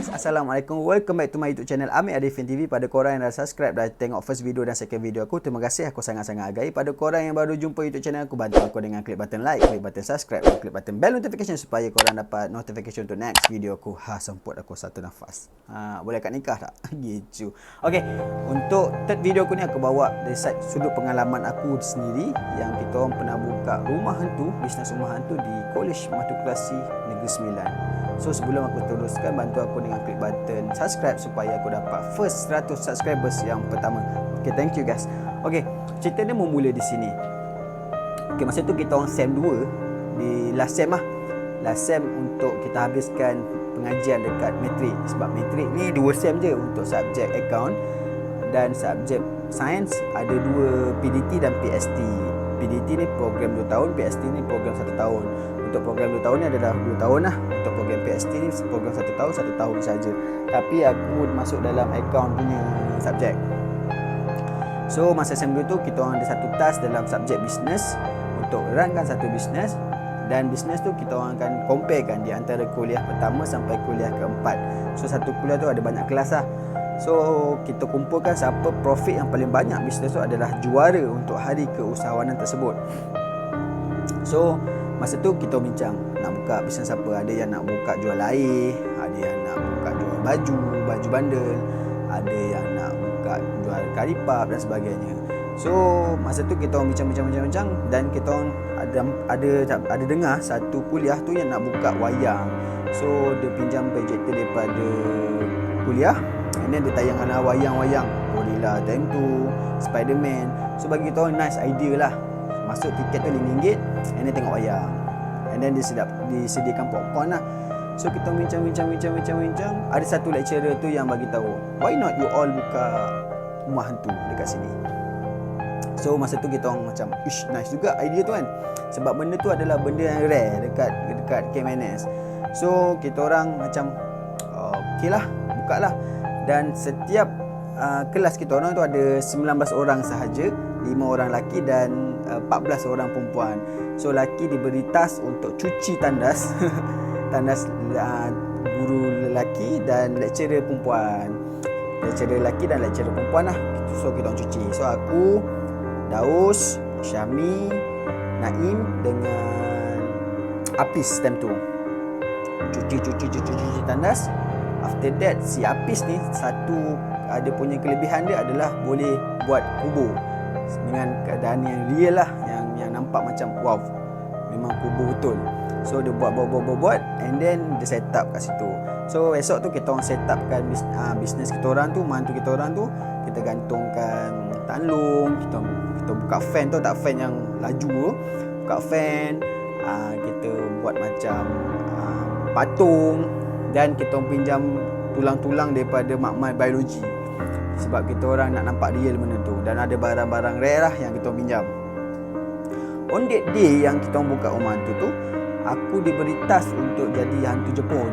guys, Assalamualaikum. Welcome back to my YouTube channel Amir Arifin TV. Pada korang yang dah subscribe, dah tengok first video dan second video aku, terima kasih, aku sangat-sangat hargai. Pada korang yang baru jumpa YouTube channel aku, bantu aku dengan klik button like, klik button subscribe dan klik button bell notification supaya korang dapat notification untuk next video aku. Semput aku satu nafas. Boleh kat nikah tak? Gitu. Okay, untuk third video aku ni aku bawa dari sudut pengalaman aku sendiri yang kita orang pernah buka rumah hantu, bisnes rumah hantu di College Matrikulasi Negeri Sembilan. So sebelum aku teruskan, bantu aku dengan klik button subscribe supaya aku dapat first 100 subscribers yang pertama. Okay, thank you guys. Okay, cerita dia memula di sini. Okay, masa tu kita orang SEM 2 di last SEM lah. Last SEM untuk kita habiskan pengajian dekat matrik. Sebab matrik ni 2 SEM je untuk subjek account dan subjek sains ada 2 PDT dan PST. PDT ni program 2 tahun, PST ni program 1 tahun. Untuk program 2 tahun ni adalah 2 tahun lah. Untuk program PST ni program 1 tahun, 1 tahun saja. Tapi aku masuk dalam account punya subjek. So masa SEM 2 tu kita orang ada satu task dalam subjek business untuk runkan satu business. Dan business tu kita orang akan comparekan di antara kuliah pertama sampai kuliah keempat. So satu kuliah tu ada banyak kelas lah. So kita kumpulkan siapa profit yang paling banyak business tu adalah juara untuk hari keusahawanan tersebut. So masa tu kita bincang nak buka bisnes apa. Ada yang nak buka jual air, ada yang nak buka jual baju bandel, ada yang nak buka jual karipap dan sebagainya. So masa tu kita orang bincang dan kita orang ada dengar satu kuliah tu yang nak buka wayang. So dia pinjam projector daripada kuliah, and then dia tayangkan wayang-wayang Gorilla time tu, Spiderman. So bagi kita orang nice idea lah. Masuk tiket tu RM5 and then tengok wayang. And then disediakan popcorn lah. So kita bincang. Ada satu lecturer tu yang bagi tahu, why not you all buka rumah hantu dekat sini. So masa tu kita orang macam, ish, nice juga idea tu kan. Sebab benda tu adalah benda yang rare dekat KMNS. So kita orang macam okey lah, buka lah. Dan setiap kelas kita orang tu ada 19 orang sahaja, 5 orang lelaki dan 14 orang perempuan. So lelaki diberi task untuk cuci tandas tandas guru lelaki dan lecturer perempuan. Lecturer lelaki dan lecturer perempuan lah. So kita orang cuci. So aku, Daus, Syami, Naim dengan Apis time tu cuci tandas. After that si Apis ni satu ada punya kelebihan dia adalah boleh buat kubur dengan keadaan yang real lah, yang nampak macam wow, memang kubur betul. So dia buat and then dia set up kat situ. So esok tu kita orang set upkan bisnes kita orang tu, mantu kita orang tu, kita gantungkan tanlung, kita buka fan tu, tak fan yang laju tu, buka fan, kita buat macam patung, dan kita pinjam tulang-tulang daripada makmal biologi sebab kita orang nak nampak real benda tu. Dan ada barang-barang rare lah yang kita pinjam. On that day yang kita buka rumah hantu tu, aku diberi task untuk jadi hantu Jepun.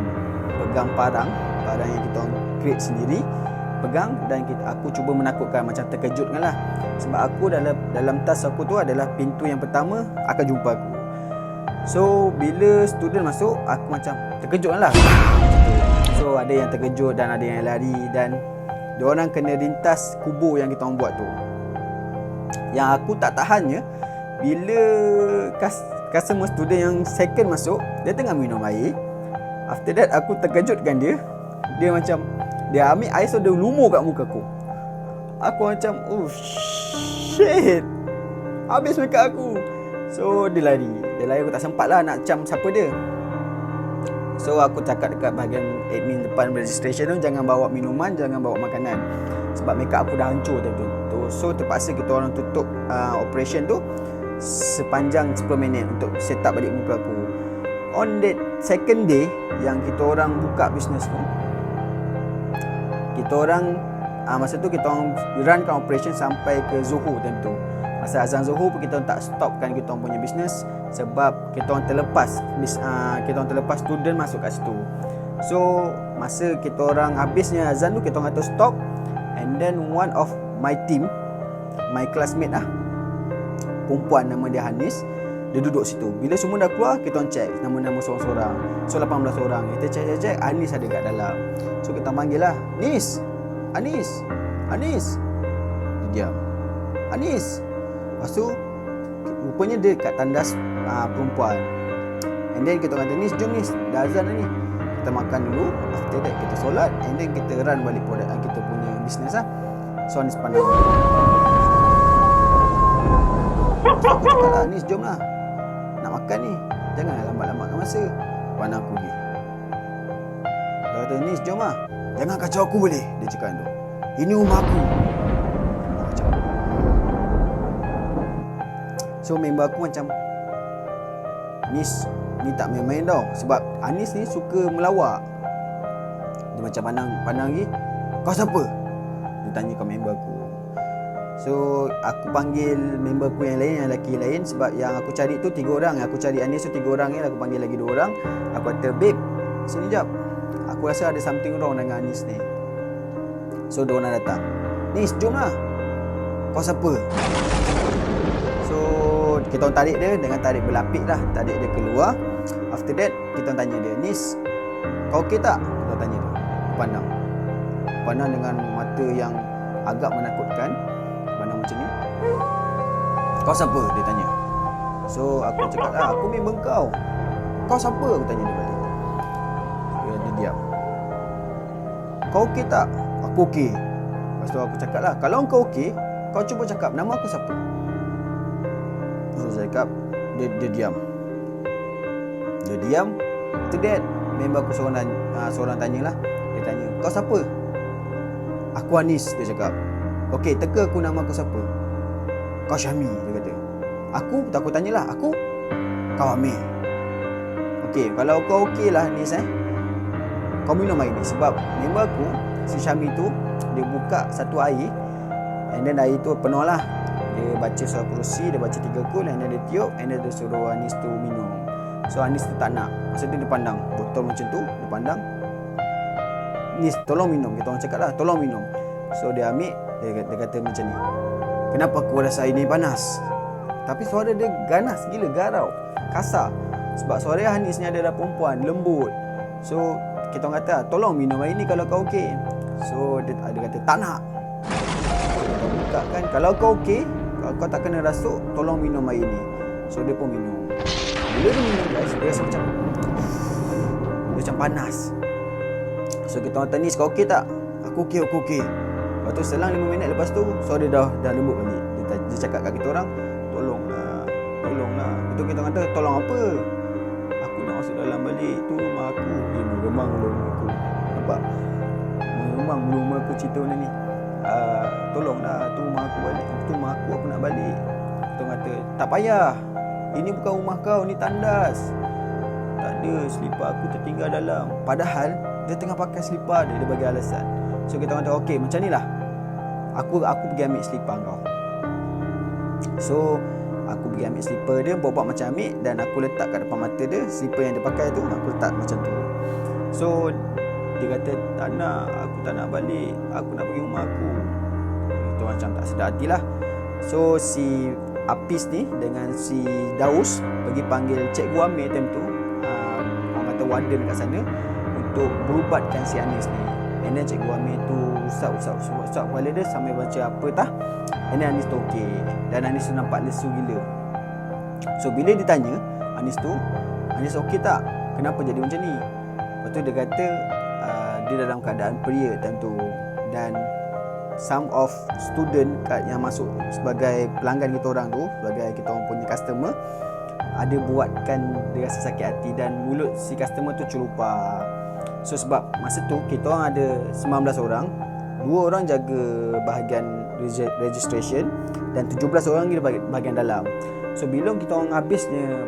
Pegang parang yang kita create sendiri, pegang, dan aku cuba menakutkan, macam terkejutkan lah. Sebab aku dalam task aku tu adalah pintu yang pertama akan jumpa aku. So bila student masuk, aku macam terkejut lah. So ada yang terkejut dan ada yang lari, dan diorang kena rintas kubur yang kita orang buat tu. Yang aku tak tahannya, bila customer student yang second masuk, dia tengah minum air. After that aku terkejutkan dia. Dia macam, dia ambil air, so dia lumur kat muka aku. Aku macam, oh shit, habis makeup aku. So dia lari, aku tak sempat lah nak cam siapa dia. So aku cakap dekat bahagian admin depan registration tu, jangan bawa minuman, jangan bawa makanan, sebab makeup aku dah hancur tu. So terpaksa kita orang tutup operation tu sepanjang 10 minit untuk set up balik muka aku. On that second day yang kita orang buka bisnes tu, kita orang masa tu kita orang runkan operation sampai ke Zuhur time tu. Masa azan Zuhur pun kita orang tak stopkan kita orang punya bisnes sebab kita orang terlepas student masuk kat situ. So masa kita orang habisnya azan tu, kita orang kata stop, and then one of my team, my classmate lah, perempuan nama dia Hanis. Dia duduk situ. Bila semua dah keluar, kita orang check nama-nama seorang-seorang. So 18 orang. Kita check Anis ada kat dalam. So kita panggil lah, Nis, Anis, Anis. Dia diam. Anis. Lepas tu rupanya dia kat tandas perempuan. And then kita kata, Nis, jom Nis, dah azan dah ni. Kita makan dulu. After that kita solat. And then kita run balik kita punya business lah. So Anis pandang. So aku cakap lah, Nis jom lah, nak makan ni, janganlah lambat-lambatkan masa. Pandang aku pergi. Dia kata, Nis jom lah, jangan kacau aku boleh. Dia cakap tu, ini rumah aku. Aku cakap. So member aku macam, Nis, ni tak main-main tau. Sebab Anis ni suka melawak. Dia macam pandang lagi, kau siapa? Dia tanya kat member aku. So aku panggil member aku yang lain, yang lelaki lain. Sebab yang aku cari tu 3 orang. Yang aku cari Anis tu 3 orang ni. Aku panggil lagi 2 orang. Aku kata, babe, sini jap, aku rasa ada something wrong dengan Anis ni. So 2 orang datang. Nis, jom lah, kau siapa? So kita orang tarik dia dengan tarik berlapik lah. Tarik dia keluar. After that kita orang tanya dia, Nis, kau okey tak? Kita orang tanya dia. Pandang dengan mata yang agak menakutkan. Pandang macam ni. Kau siapa? Dia tanya. So aku cakap lah, aku member kau. Kau siapa? Aku tanya dia balik. Dia diam. Kau okey tak? Aku okey. Lepas tu aku cakap lah, kalau kau okey, kau cuba cakap nama aku siapa? So saya cakap, dia diam. Dia diam. After that, member aku seorang tanya lah. Dia tanya, kau siapa? Aku Anis, dia cakap. Okey, teka aku nama aku siapa? Kau Syami, dia kata. Aku tanyalah, aku? Kau Amir. Okey, kalau kau okey lah Anis, kau minum air ni. Sebab member aku, si Syami tu, dia buka satu air, and then air tu penuh lah. Dia baca surah kursi, dia baca 3 kul, and then dia tiup, and then dia suruh Anis tu minum. So Anis tu tak nak. Maksudnya dia pandang botol macam tu, dia pandang, Nis, tolong minum. Kita orang cakap lah, tolong minum. So dia ambil, dia kata macam ni, kenapa aku rasa air ni panas? Tapi suara dia ganas gila, garau, kasar. Sebab suara Anis ni adalah perempuan, lembut. So kita orang kata, tolong minum air ni kalau kau okey. So dia kata, tak nak. Kita buka kan, kalau kau okey, kau tak kena rasuk, tolong minum air ni. So dia pun minum. Bila dia minum guys, dia rasa macam panas. So kita orang tanya, Nis, kau okey tak? Aku okey. Lepas tu selang 5 minit lepas tu, suara dia dah lembut balik. Dia cakap kat kita orang, tolonglah. Lepas tu kita kata, tolong apa? Aku nak masuk dalam balik, tu rumah aku. Meremang rumah aku. Nampak? Meremang rumah aku cerita benda ni. Tolonglah, tu rumah aku balik. Tu rumah aku nak balik. Kita kata, tak payah. Ini bukan rumah kau, ni tandas. Tak ada, selipar aku tertinggal dalam. Padahal dia tengah pakai selipar dia bagi alasan. So kita kata, okey, macam ni lah, aku pergi ambil selipar kau. So aku pergi ambil selipar dia, buat macam ambil, dan aku letak kat depan mata dia. Selipar yang dia pakai tu, aku letak macam tu. So dia kata, tak nak, aku tak nak balik, aku nak pergi rumah aku. Itu macam tak sedar hati lah. So si Apis ni dengan si Daus pergi panggil Cikgu Amir time tu, orang kata warden kat sana, untuk berubatkan si Anis ni. And then Cikgu Amir tu usap kepala dia sambil baca apa tah. And then Anis tu okey. Dan Anis tu nampak lesu gila. So bila ditanya Anis tu, Anis okey tak? Kenapa jadi macam ni? Lepas tu dia kata dia dalam keadaan period time tu. Dan some of student yang masuk sebagai pelanggan kita orang tu, sebagai kita orang punya customer, ada buatkan dia rasa sakit hati, dan mulut si customer tu celupar. So sebab masa tu kita orang ada 19 orang, 2 orang jaga bahagian registration dan 17 orang di bahagian dalam. So bila kita orang habisnya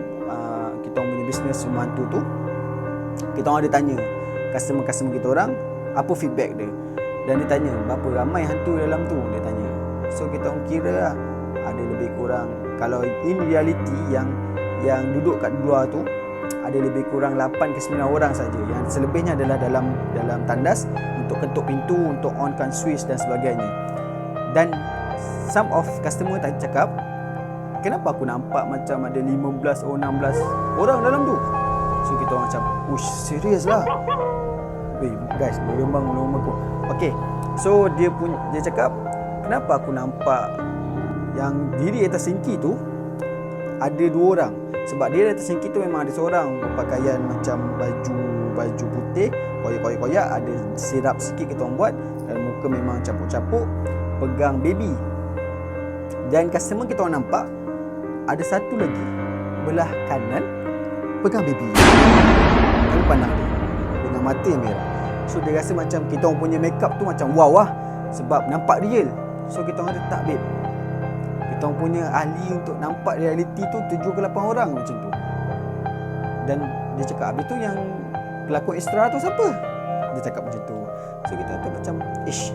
kita orang punya bisnes rumah hantu tu, kita orang ada tanya customer-customer kita orang apa feedback dia. Dan dia tanya, berapa ramai hantu dalam tu? Dia tanya. So kita orang kira lah, ada lebih kurang, kalau in reality yang duduk kat luar tu, ada lebih kurang 8 ke 9 orang saja. Yang selebihnya adalah dalam tandas untuk ketuk pintu, untuk onkan switch dan sebagainya. Dan some of customer tak cakap, kenapa aku nampak macam ada 15 atau 16 orang dalam tu. So kita orang macam, ush, serius lah. Guys, berembang rumah aku. Okay, so dia cakap, kenapa aku nampak yang diri atas sinki tu ada 2 orang. Sebab dia atas sinki tu memang ada seorang berpakaian macam baju putih, koyak-koyak, ada sirap sikit kita orang buat, dan muka memang capuk-capuk, pegang baby. Dan customer kita orang nampak ada satu lagi belah kanan pegang baby. Lalu pandang dia dengan mata yang merah. So dia rasa macam kita orang punya makeup tu macam wow lah, sebab nampak real. So kita orang kata tak babe, kita orang punya ahli untuk nampak reality tu 7 ke 8 orang macam tu. Dan dia cakap, habis tu yang pelakon extra tu siapa? Dia cakap macam tu. So kita kata macam, ish,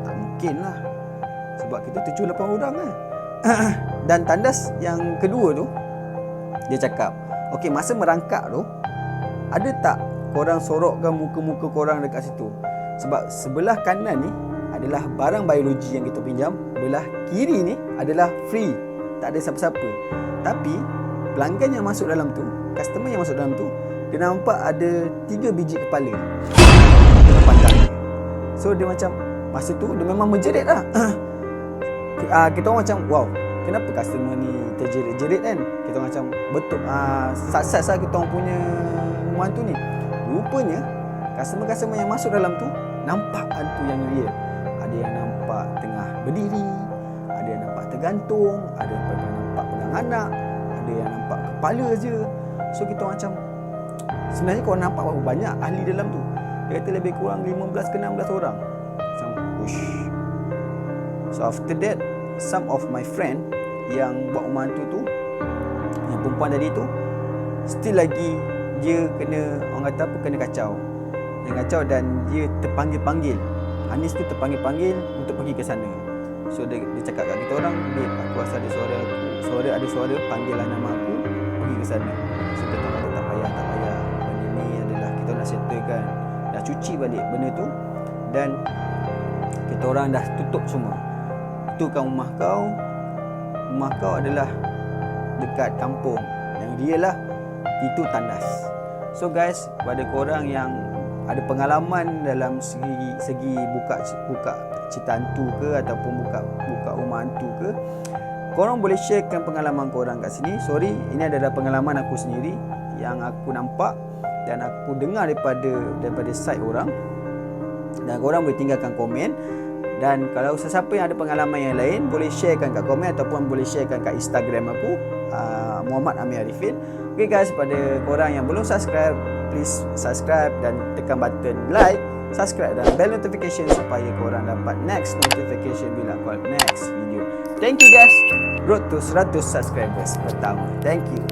tak mungkin lah, sebab kita 7-8 orang lah. Dan tandas yang kedua tu, dia cakap, okey, masa merangkak tu, ada tak korang sorokkan muka-muka korang dekat situ? Sebab sebelah kanan ni adalah barang biologi yang kita pinjam, belah kiri ni adalah free, tak ada siapa-siapa. Tapi pelanggan yang masuk dalam tu, customer yang masuk dalam tu, dia nampak ada 3 biji kepala dalam pandang dia. So dia macam, masa tu dia memang menjerit lah. Kita orang macam, wow, kenapa customer ni terjerit-jerit kan? Kita orang macam, betul, sukses lah kita orang punya hantu ni. Rupanya customer-customer yang masuk dalam tu nampak hantu yang real. Ada yang nampak tengah berdiri, ada yang nampak tergantung, ada yang nampak pegang anak, ada yang nampak kepala je. So kita orang macam, sebenarnya korang nampak berapa banyak ahli dalam tu? Dia kata lebih kurang 15 ke 16 orang. Macam, ush. So after that, some of my friend yang buat rumah hantu tu, yang perempuan tadi tu, still lagi dia kena, orang kata apa, kena kacau. Kena kacau dan dia terpanggil-panggil. Anis tu terpanggil-panggil untuk pergi ke sana. So dia cakap kat kita orang, babe, aku rasa ada suara panggilan nama aku, pergi ke sana. So kita kata tak payah. Benda ni adalah kita nak settlekan. Dah cuci balik benda tu dan kita orang dah tutup semua. Itu kan rumah kau adalah dekat kampung, yang dia lah itu tandas. So guys, pada korang yang ada pengalaman dalam segi buka cerita hantu ke ataupun buka rumah hantu ke, korang boleh sharekan pengalaman korang kat sini. Sorry, ini adalah pengalaman aku sendiri yang aku nampak dan aku dengar daripada side orang, dan korang boleh tinggalkan komen. Dan kalau sesiapa yang ada pengalaman yang lain, boleh sharekan kat komen ataupun boleh sharekan kat Instagram aku, Muhammad Amir Arifin. Okay guys, pada korang yang belum subscribe, please subscribe dan tekan button like, subscribe dan bell notification supaya korang dapat next notification bila aku upload next video. Thank you guys. Road to 100 subscribers pertama. Thank you.